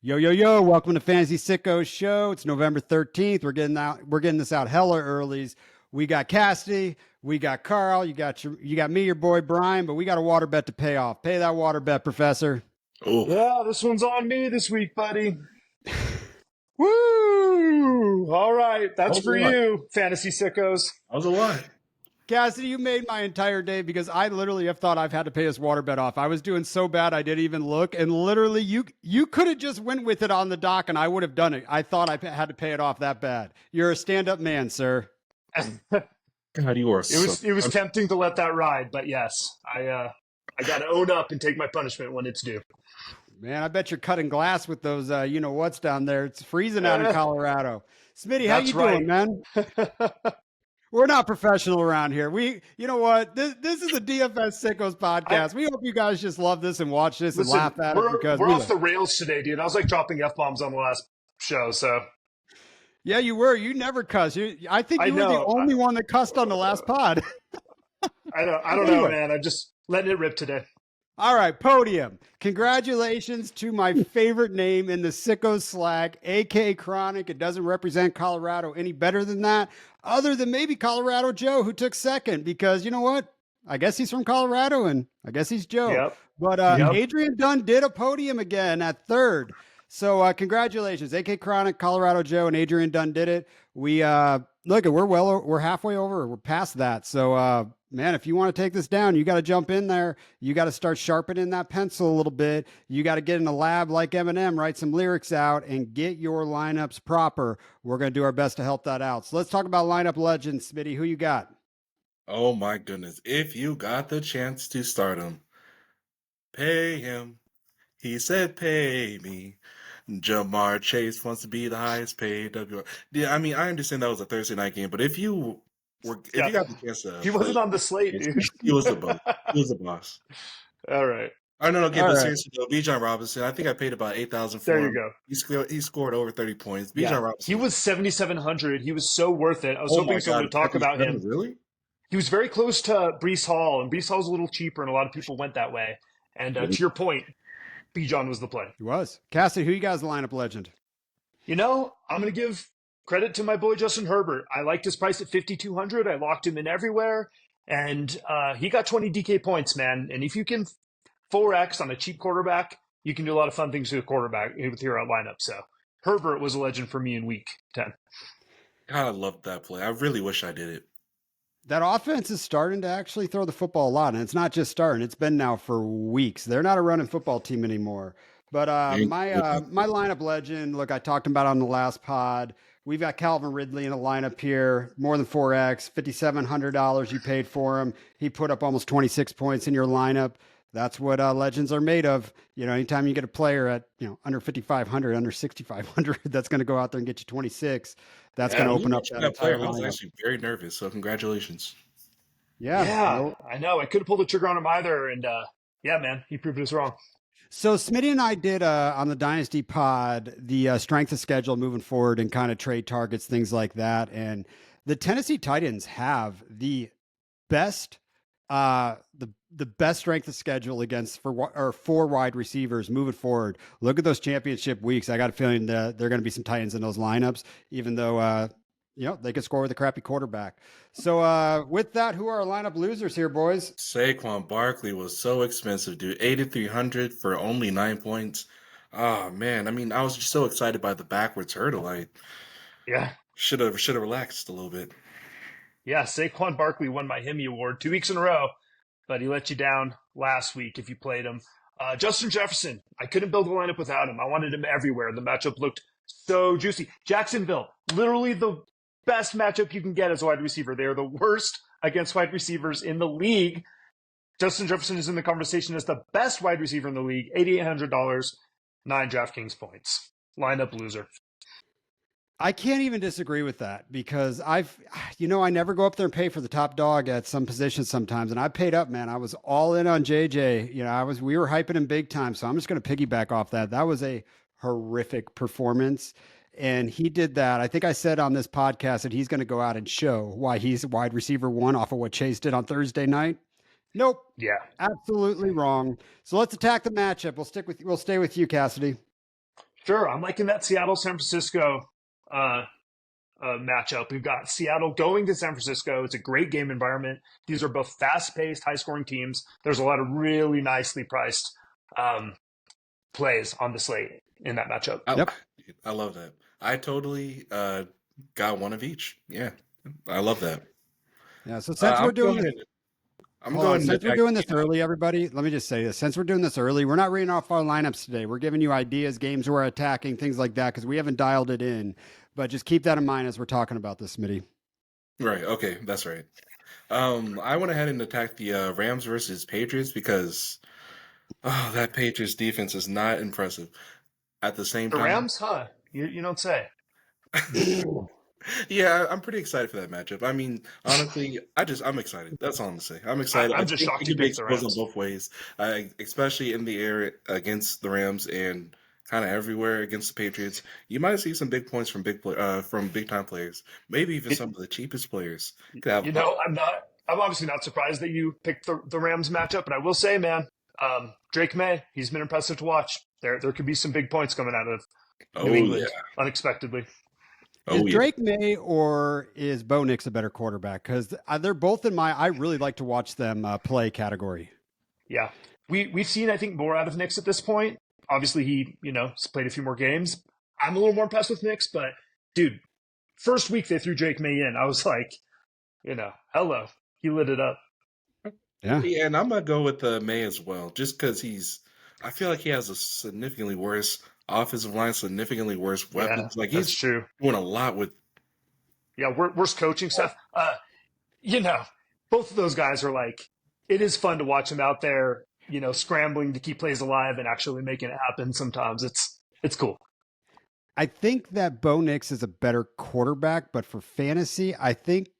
Yo, yo, yo, welcome to Fantasy Sicko's show. It's November 13th. We're getting this out hella earlies. We got Cassidy, we got Carl, you got me, your boy Brian, but we got a water bet to pay off. Pay that water bet, Professor. Oh, Yeah, this one's on me this week, buddy. Woo! All right, that's for you, Fantasy Sickos. that was a lot. Cassidy, you made my entire day because I literally have thought I've had to pay this water bet off. I was doing so bad I didn't even look, and literally you could have just went with it on the dock and I would have done it. I thought I had to pay it off that bad. You're a stand-up man, sir. God, you are. It was tempting to let that ride, but yes, I got to own up and take my punishment when it's due. Man, I bet you're cutting glass with those you know what's down there. It's freezing out in Colorado. Smitty, how you doing, man? We're not professional around here. You know what? This is a DFS Sickos podcast. We hope you guys just love this and watch this and laugh at it because we're off the rails today, dude. I was like dropping F-bombs on the last show, so. Yeah, you were. You never cuss. I think you were the only one that cussed on the last pod. I don't know, man. I'm just letting it rip today. All right, podium. Congratulations to my favorite name in the Sicko Slack, AK Chronic. It doesn't represent Colorado any better than that, other than maybe Colorado Joe, who took second, because you know what? I guess he's from Colorado, and I guess he's Joe. Yep. But Adrian Dunn did a podium again at third. So congratulations, AK Chronic, Colorado Joe, and Adrian Dunn did it. We look, we're halfway over. We're past that. So man, if you want to take this down, you got to jump in there. You got to start sharpening that pencil a little bit. You got to get in a lab like Eminem, write some lyrics out, and get your lineups proper. We're going to do our best to help that out. So let's talk about lineup legends, Smitty. Who you got? Oh my goodness! If you got the chance to start him, pay him. He said, "Pay me." Jamar Chase wants to be the highest paid WR. Yeah, I mean, I understand that was a Thursday night game, but if you got the chance to, he wasn't on the slate, dude. He was the boss. He was the boss. All right. I don't know. But seriously though, Bijan Robinson, I think I paid about $8,000 for him. There you go. He scored over 30 points. Bijan Robinson. He was 7,700. He was so worth it. I was hoping someone would talk about him. Really? He was very close to Breece Hall, and Breece Hall's a little cheaper, and a lot of people went that way. And to your point, Bijan was the play. He was. Cassidy, who you guys the lineup legend? You know, I'm going to give credit to my boy Justin Herbert. I liked his price at 5,200. I locked him in everywhere, and he got 20 DK points, man. And if you can 4X on a cheap quarterback, you can do a lot of fun things with a quarterback with your lineup. So Herbert was a legend for me in week 10. God, I loved that play. I really wish I did it. That offense is starting to actually throw the football a lot, and it's not just starting. It's been now for weeks. They're not a running football team anymore. But my lineup legend, look, I talked about on the last pod. We've got Calvin Ridley in the lineup here, more than 4X, $5,700 you paid for him. He put up almost 26 points in your lineup. That's what legends are made of. You know, anytime you get a player at, under 5,500, under 6,500, that's going to go out there and get you 26. That's going to open up that entire lineup. I was actually very nervous, so congratulations. Yeah, I know. I could have pulled the trigger on him either, and yeah, man, he proved us wrong. So Smitty and I did on the Dynasty pod the strength of schedule moving forward and kind of trade targets, things like that. And the Tennessee Titans have the best the best strength of schedule against four wide receivers moving forward. Look at those championship weeks. I got a feeling that there are going to be some Titans in those lineups, even though they could score with a crappy quarterback. So with that, who are our lineup losers here, boys? Saquon Barkley was so expensive, dude. $8,300 for only 9 points. Oh man, I mean, I was just so excited by the backwards hurdle. I should have relaxed a little bit. Yeah, Saquon Barkley won my Hemi Award 2 weeks in a row, but he let you down last week if you played him. Justin Jefferson, I couldn't build a lineup without him. I wanted him everywhere. The matchup looked so juicy. Jacksonville, literally the best matchup you can get as a wide receiver. They're the worst against wide receivers in the league. Justin Jefferson is in the conversation as the best wide receiver in the league. $8,800, 9 DraftKings points. Lineup loser. I can't even disagree with that because I never go up there and pay for the top dog at some positions sometimes. And I paid up, man. I was all in on JJ. We were hyping him big time. So I'm just going to piggyback off that. That was a horrific performance. And he did that. I think I said on this podcast that he's going to go out and show why he's wide receiver one off of what Chase did on Thursday night. Nope. Yeah. Absolutely wrong. So let's attack the matchup. We'll stay with you, Cassidy. Sure, I'm liking that Seattle San Francisco uh, matchup. We've got Seattle going to San Francisco. It's a great game environment. These are both fast-paced, high-scoring teams. There's a lot of really nicely priced um, plays on the slate in that matchup. Yep. I love that. I totally got one of each. Yeah, I love that. Yeah. So since we're doing this, I'm hold on. going to Since we're doing this early, everybody, let me just say this. Since we're doing this early, we're not reading off our lineups today. We're giving you ideas, games we're attacking, things like that, because we haven't dialed it in. But just keep that in mind as we're talking about this, Smitty. Right. Okay, that's right. I went ahead and attacked the Rams versus Patriots because that Patriots defense is not impressive. At the same The time, Rams, huh? You don't say. yeah, I'm pretty excited for that matchup. I mean, honestly, I'm excited. That's all I'm gonna say. I'm excited. I I'm just think it shocked you could be picked the exposed on Rams. both ways, especially in the air against the Rams and kind of everywhere against the Patriots. You might see some big points from big time players, maybe even It, some of the cheapest players. Could have I'm obviously not surprised that you picked the Rams matchup, but I will say, man, Drake May, he's been impressive to watch. There could be some big points coming out of New oh yeah, England unexpectedly. Is oh yeah. Drake May or is Bo Nix a better quarterback? Because they're both in I really like to watch them play category. Yeah, we've seen I think more out of Knicks at this point. Obviously, he has played a few more games. I'm a little more impressed with Knicks, but dude, first week they threw Drake May in, I was like, hello, he lit it up. Yeah. Yeah, and I'm gonna go with May as well, just because I feel like he has a significantly worse offensive line, significantly worse Yeah, weapons. Like that's he's true. doing a lot with. Yeah, worst coaching stuff. You know, both of those guys are like, it is fun to watch them out there, scrambling to keep plays alive and actually making it happen. Sometimes it's cool. I think that Bo Nix is a better quarterback, but for fantasy, I think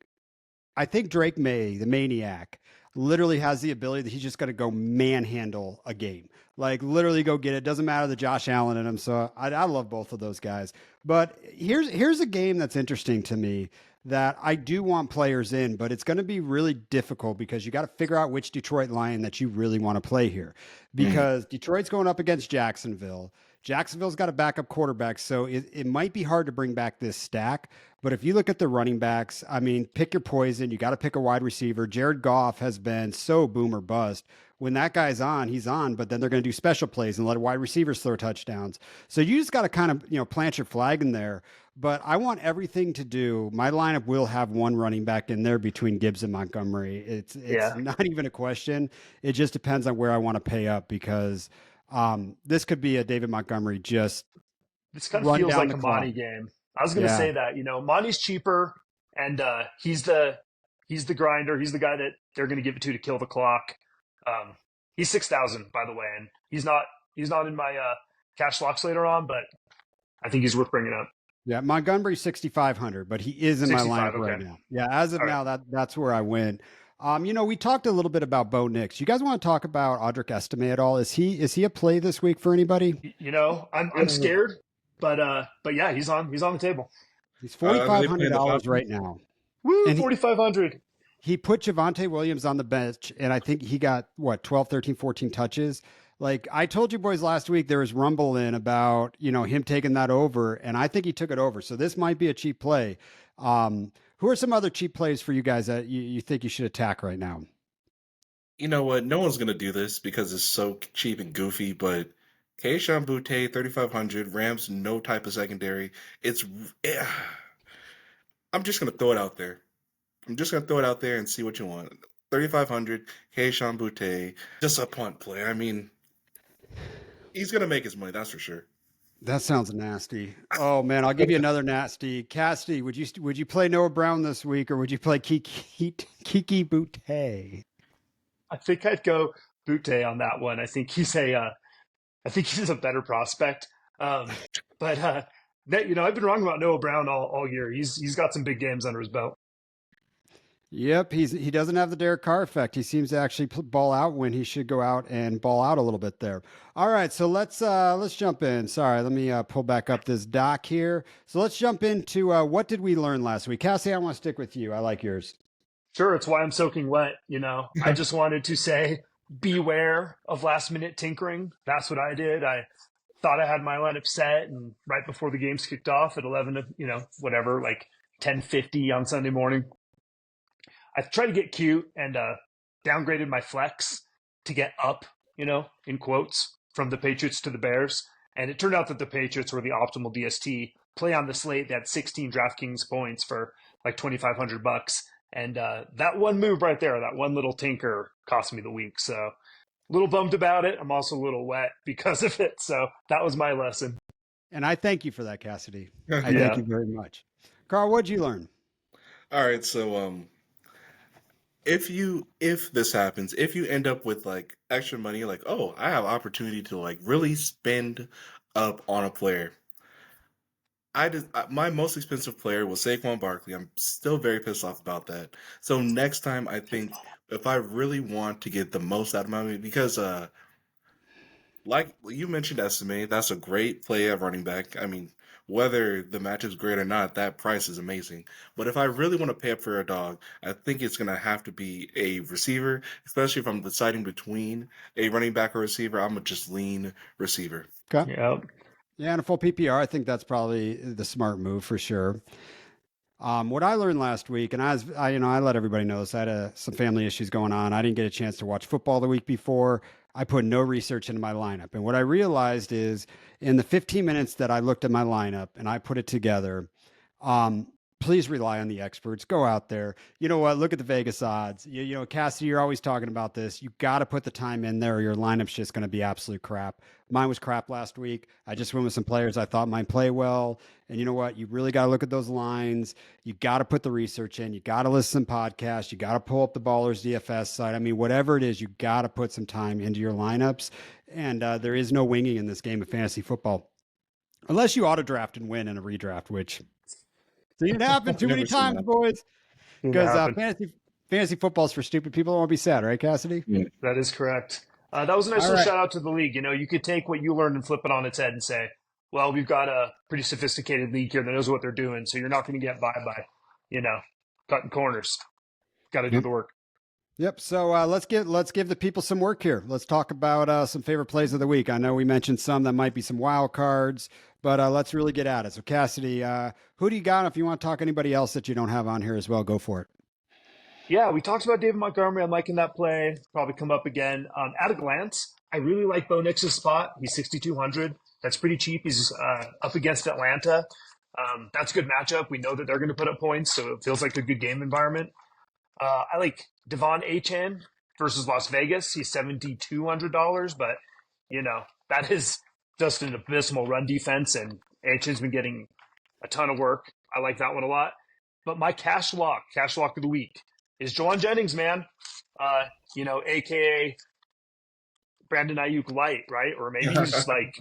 Drake May, the maniac, literally has the ability that he's just going to go manhandle a game. Like literally go get it. Doesn't matter the Josh Allen in him. So I love both of those guys. But here's a game that's interesting to me that I do want players in, but it's going to be really difficult because you got to figure out which Detroit Lion that you really want to play here. Because Detroit's going up against Jacksonville. Jacksonville's got a backup quarterback, so it might be hard to bring back this stack. But if you look at the running backs, I mean, pick your poison. You got to pick a wide receiver. Jared Goff has been so boom or bust. When that guy's on, he's on, but then they're going to do special plays and let wide receivers throw touchdowns. So you just got to kind of, plant your flag in there. But I want everything to do. My lineup will have one running back in there between Gibbs and Montgomery. It's Yeah, not even a question. It just depends on where I want to pay up because this could be a David Montgomery just this kind of run feels down like the a clock. Monty game. I was going to Yeah. say that, Monty's cheaper, and he's the grinder. He's the guy that they're going to give it to kill the clock. He's 6,000 by the way, and he's not in my cash locks later on, but I think he's worth bringing up. Yeah, Montgomery 6,500, but he is in my 65, lineup right okay. now. Yeah, as of All right. now, that's where I went. We talked a little bit about Bo Nix. You guys want to talk about Audric Estime at all? Is he a play this week for anybody? I'm scared, but yeah, he's on the table. He's They play in the $4,500 Falcons. right now, Woo, and 4,500. he put Javonte Williams on the bench, and I think he got 12, 13, 14 touches. Like I told you boys last week, there was rumble in about him taking that over, and I think he took it over. So this might be a cheap play. Who are some other cheap plays for you guys that you think you should attack right now? You know what? No one's gonna do this because it's so cheap and goofy. But Keishawn Butte, 3,500. Rams, no type of secondary. Eh, I'm just gonna throw it out there. I'm just gonna throw it out there and see what you want. 3,500. Keishawn Butte, just a punt play. I mean, he's gonna make his money. That's for sure. That sounds nasty. Oh man, I'll give you another nasty. Cassidy, would you play Noah Brown this week, or would you play Kiki Boutte? I think I'd go Butte on that one. I think he's a better prospect. But I've been wrong about Noah Brown all year. He's got some big games under his belt. Yep, he doesn't have the Derek Carr effect. He seems to actually ball out when he should go out and ball out a little bit there. All right, so let's jump in. Sorry, let me pull back up this doc here. So let's jump into what did we learn last week? Cassie, I want to stick with you. I like yours. Sure, it's why I'm soaking wet. I just wanted to say beware of last minute tinkering. That's what I did. I thought I had my lineup set, and right before the games kicked off at 11, whatever, like 10:50 on Sunday morning, I tried to get cute and downgraded my flex to get up, in quotes, from the Patriots to the Bears. And it turned out that the Patriots were the optimal DST. Play on the slate, they had 16 DraftKings points for like $2,500. And that one move right there, that one little tinker, cost me the week. So a little bummed about it. I'm also a little wet because of it. So that was my lesson. And I thank you for that, Cassidy. I thank you very much. Carl, what'd you learn? All right, so if this happens, if you end up with like extra money, like, oh, I have opportunity to like really spend up on a player. My most expensive player was Saquon Barkley. I'm still very pissed off about that. So next time, I think if I really want to get the most out of my money, because like you mentioned, Estimate, that's a great play at running back. I mean, whether the match is great or not, that price is amazing. But if I really want to pay up for a dog, I think it's going to have to be a receiver, especially if I'm deciding between a running back or receiver. I'm going to just lean receiver. Okay. Yep. Yeah, in a full PPR, I think that's probably the smart move for sure. What I learned last week, and I let everybody know this. I had some family issues going on. I didn't get a chance to watch football the week before. I put no research into my lineup, and what I realized is, in the 15 minutes that I looked at my lineup and I put it together, um, please rely on the experts. Go out there. You know what? Look at the Vegas odds. Cassidy, you're always talking about this. You got to put the time in there, or your lineup's just going to be absolute crap. Mine was crap last week. I just went with some players I thought might play well. And you know what? You really got to look at those lines. You got to put the research in. You got to listen to podcasts. You got to pull up the Ballers DFS site. I mean, whatever it is, you got to put some time into your lineups. And there is no winging in this game of fantasy football, unless you auto draft and win in a redraft, which seen it happen too many times, boys. Because fantasy football is for stupid people who won't be sad, right, Cassidy? Yeah. That is correct. That was a nice little shout out to the league. You could take what you learned and flip it on its head and say, well, we've got a pretty sophisticated league here that knows what they're doing, so you're not going to get by, cutting corners. Got to do the work. Yep. So let's give the people some work here. Let's talk about some favorite plays of the week. I know we mentioned some that might be some wild cards, but let's really get at it. So Cassidy, who do you got? If you want to talk anybody else that you don't have on here as well, go for it. Yeah, we talked about David Montgomery. I'm liking that play. Probably come up again. At a glance, I really like Bo Nix's spot. He's 6,200. That's pretty cheap. He's up against Atlanta. That's a good matchup. We know that they're going to put up points, so it feels like a good game environment. I like Devon Achane versus Las Vegas. He's $7,200, but that is just an abysmal run defense, and Achane's been getting a ton of work. I like that one a lot. But my cash lock of the week is Jawan Jennings, man. AKA Brandon Ayuk light, right? Or maybe he's like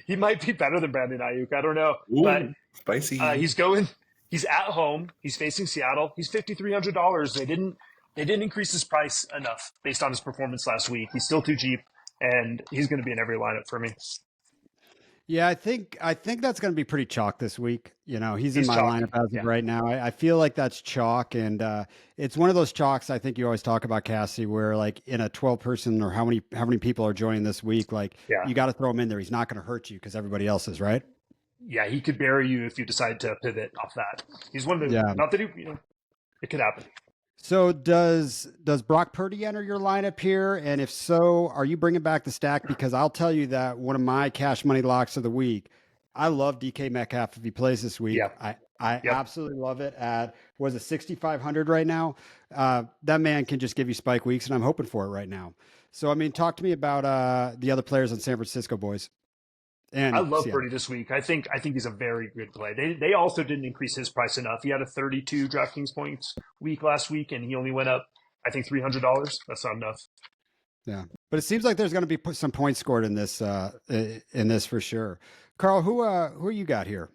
he might be better than Brandon Ayuk. I don't know. Ooh, but spicy. He's at home. He's facing Seattle. He's $5,300. They didn't increase his price enough based on his performance last week. He's still too cheap, and he's going to be in every lineup for me. Yeah, I think that's going to be pretty chalk this week. He's in my lineup as of right now. I feel like that's chalk, and it's one of those chalks I think you always talk about, Cassie, where like in a 12-person or how many people are joining this week, like you got to throw him in there. He's not going to hurt you because everybody else is, right? Yeah, he could bury you if you decide to pivot off that. He's one of the not that it could happen. So does Brock Purdy enter your lineup here? And if so, are you bringing back the stack? Because I'll tell you that one of my cash money locks of the week, I love DK Metcalf if he plays this week. Yeah. I absolutely love it at, was it 6,500 right now? That man can just give you spike weeks, and I'm hoping for it right now. So, I mean, talk to me about the other players on San Francisco, boys. And I love Purdy this week. I think he's a very good play. They also didn't increase his price enough. He had a 32 DraftKings points week last week, and he only went up, I think, $300. That's not enough. Yeah, but it seems like there's going to be some points scored in this for sure. Carl, who you got here?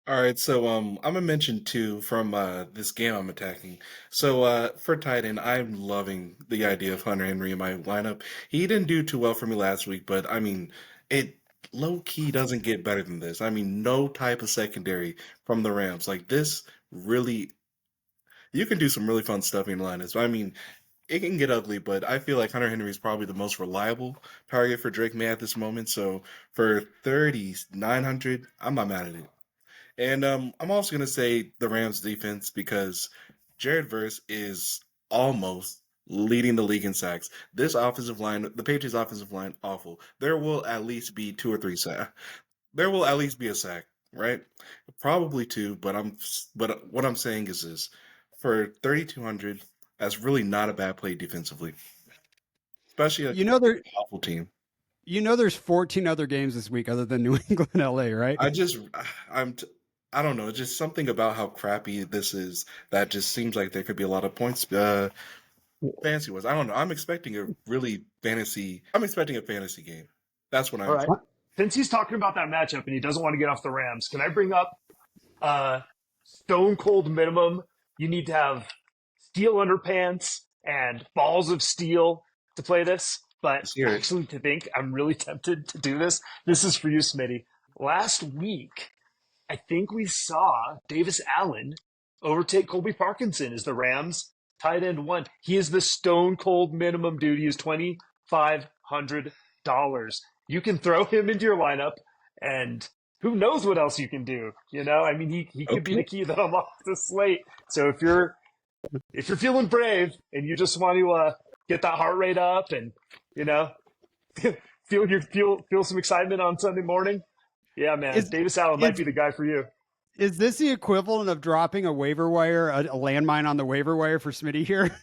All right, so I'm gonna mention two from this game I'm attacking. So for tight end, I'm loving the idea of Hunter Henry in my lineup. He didn't do too well for me last week, but I mean, it low key doesn't get better than this. I mean, no type of secondary from the Rams. Like this, really, you can do some really fun stuff in lineups. I mean, it can get ugly, but I feel like Hunter Henry is probably the most reliable target for Drake May at this moment. So for 3,900, I'm not mad at it. And I'm also going to say the Rams defense because Jared Verse is almost leading the league in sacks. This offensive line, the Patriots offensive line, awful. There will at least be 2 or 3 sacks. There will at least be a sack, right? Probably 2, but what I'm saying is this. For 3,200, that's really not a bad play defensively, especially a You know there awful team. there's 14 other games this week other than New England LA, right? I don't know. It's just something about how crappy this is that just seems like there could be a lot of points. Fantasy was. I don't know. I'm expecting a fantasy game. That's what All I'm. right. Since he's talking about that matchup and he doesn't want to get off the Rams, can I bring up stone cold minimum? You need to have steel underpants and balls of steel to play this. But actually, to think, I'm really tempted to do this. This is for you, Smitty. Last week, I think we saw Davis Allen overtake Colby Parkinson as the Rams tight end 1. He is the stone cold minimum, dude. He is $2,500. You can throw him into your lineup, and who knows what else you can do? You know, I mean, he could be the key that unlocks the slate. So if you're feeling brave and you just want to get that heart rate up and feel some excitement on Sunday morning, yeah, man, Davis Allen might be the guy for you. Is this the equivalent of dropping a waiver wire, a landmine on the waiver wire for Smitty here?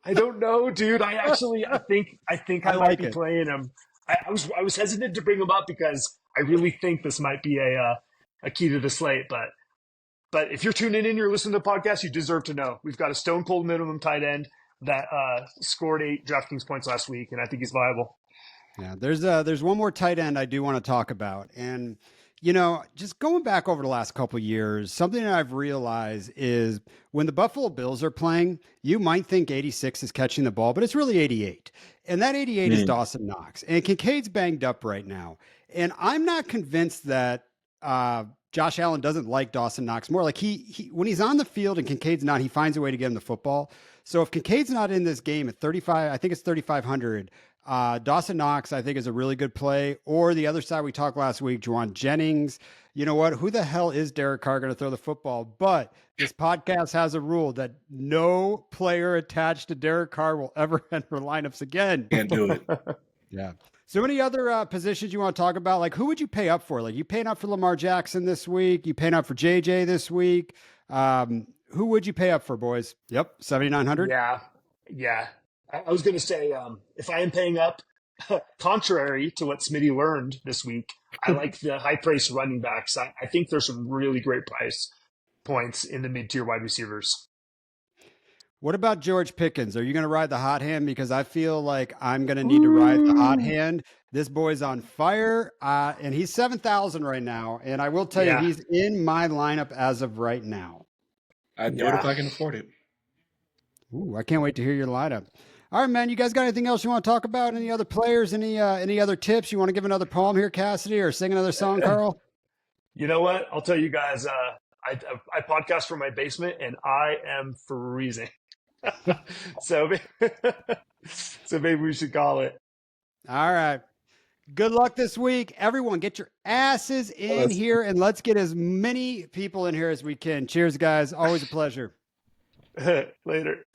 I don't know, dude. I think I might be playing him. I was hesitant to bring him up because I really think this might be a key to the slate. But if you're tuning in, you're listening to the podcast, you deserve to know we've got a stone cold minimum tight end that scored 8 DraftKings points last week, and I think he's viable. Yeah, there's one more tight end I do want to talk about, and just going back over the last couple of years, something that I've realized is when the Buffalo Bills are playing, you might think 86 is catching the ball, but it's really 88. And that 88 is Dawson Knox. And Kincaid's banged up right now. And I'm not convinced that Josh Allen doesn't like Dawson Knox more. Like he when he's on the field and Kincaid's not, he finds a way to get him the football. So if Kincaid's not in this game at 35, I think it's 3,500. Dawson Knox, I think, is a really good play. Or the other side we talked last week, Juwan Jennings. You know what? Who the hell is Derek Carr going to throw the football? But this podcast has a rule that no player attached to Derek Carr will ever enter lineups again. Can't do it. Yeah. So any other positions you want to talk about? Like, who would you pay up for? Like, you paying up for Lamar Jackson this week? You paying up for JJ this week? Who would you pay up for, boys? Yep, 7,900. Yeah. I was going to say, if I am paying up, contrary to what Smitty learned this week, I like the high price running backs. I think there's some really great price points in the mid-tier wide receivers. What about George Pickens? Are you going to ride the hot hand? Because I feel like I'm going to need to ride the hot hand. This boy's on fire, and he's 7,000 right now. And I will tell you, he's in my lineup as of right now. I'd do it if I can afford it. Ooh, I can't wait to hear your lineup. All right, man. You guys got anything else you want to talk about? Any other players? Any other tips? You want to give another poem here, Cassidy, or sing another song, Carl? You know what? I'll tell you guys. I podcast from my basement, and I am freezing. so maybe we should call it. All right. Good luck this week. Everyone, get your asses in here, and let's get as many people in here as we can. Cheers, guys. Always a pleasure. Later.